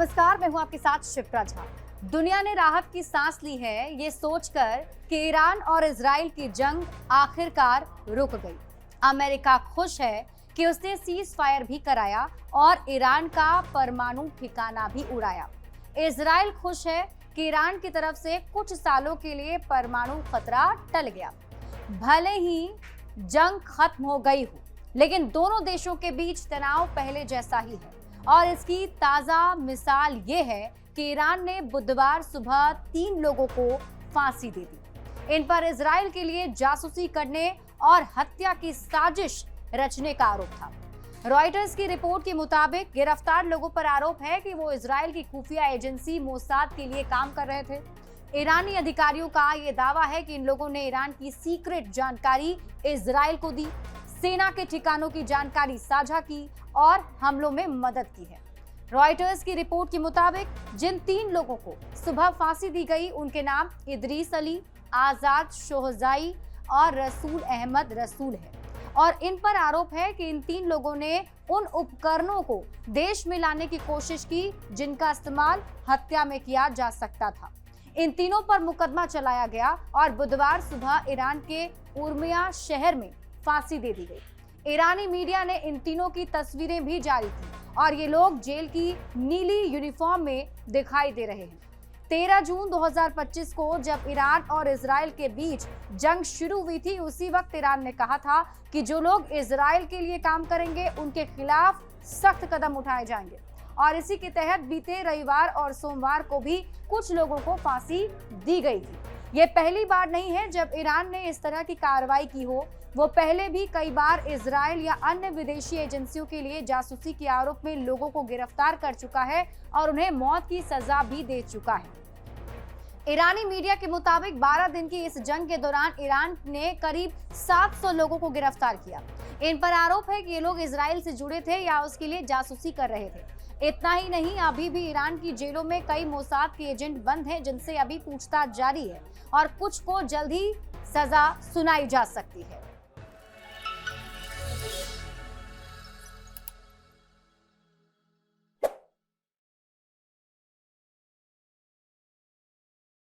नमस्कार, मैं हूं आपके साथ शिप्रा झा। दुनिया ने राहत की सांस ली है ये सोचकर कि ईरान और इजराइल की जंग आखिरकार रुक गई। अमेरिका खुश है कि उसने सीज फायर भी कराया और ईरान का परमाणु ठिकाना भी उड़ाया। इजराइल खुश है कि ईरान की तरफ से कुछ सालों के लिए परमाणु खतरा टल गया। भले ही जंग खत्म हो गई हो, लेकिन दोनों देशों के बीच तनाव पहले जैसा ही है और इसकी ताजा मिसाल ये है कि ईरान ने बुधवार सुबह 3 लोगों को फांसी दे दी। इन पर इजराइल के लिए जासूसी करने और हत्या की साजिश रचने का आरोप था। रॉयटर्स की रिपोर्ट के मुताबिक गिरफ्तार लोगों पर आरोप है कि वो इजराइल की खुफिया एजेंसी मोसाद के लिए काम कर रहे थे। ईरानी अधिकारियों का ये दावा है कि इन लोगों ने ईरान की सीक्रेट जानकारी इजराइल को दी, सेना के ठिकानों की जानकारी साझा की और हमलों में मदद की है। रॉयटर्स की रिपोर्ट के मुताबिक जिन 3 लोगों को सुबह फांसी दी गई उनके नाम इदरीस अली, आजाद शोहजाई और रसूल अहमद रसूल है और इन पर आरोप है कि इन 3 लोगों ने उन उपकरणों को देश में लाने की कोशिश की जिनका इस्तेमाल हत्या में किया जा सकता था। इन तीनों पर मुकदमा चलाया गया और बुधवार सुबह ईरान के उर्मिया शहर में फांसी दे दी गई। ईरानी मीडिया ने इन तीनों की तस्वीरें भी जारी की और ये लोग जेल की नीली यूनिफॉर्म में दिखाई दे रहे हैं। 13 जून 2025 को जब ईरान और इजराइल के बीच जंग शुरू हुई थी, उसी वक्त ईरान ने कहा था कि जो लोग इजराइल के लिए काम करेंगे उनके खिलाफ सख्त कदम उठाए जाएंगे और इसी के तहत बीते रविवार और सोमवार को भी कुछ लोगों को फांसी दी गई थी। ये पहली बार नहीं है जब ईरान ने इस तरह की कार्रवाई की हो। वो पहले भी कई बार इजराइल या अन्य विदेशी एजेंसियों के लिए जासूसी के आरोप में लोगों को गिरफ्तार कर चुका है और उन्हें मौत की सजा भी दे चुका है। ईरानी मीडिया के मुताबिक 12 दिन की इस जंग के दौरान ईरान ने करीब 700 लोगों को गिरफ्तार किया। इन पर आरोप है कि ये लोग इजराइल से जुड़े थे या उसके लिए जासूसी कर रहे थे। इतना ही नहीं, अभी भी ईरान की जेलों में कई मोसाद के एजेंट बंद हैं जिनसे अभी पूछताछ जारी है और कुछ को जल्द ही सजा सुनाई जा सकती है।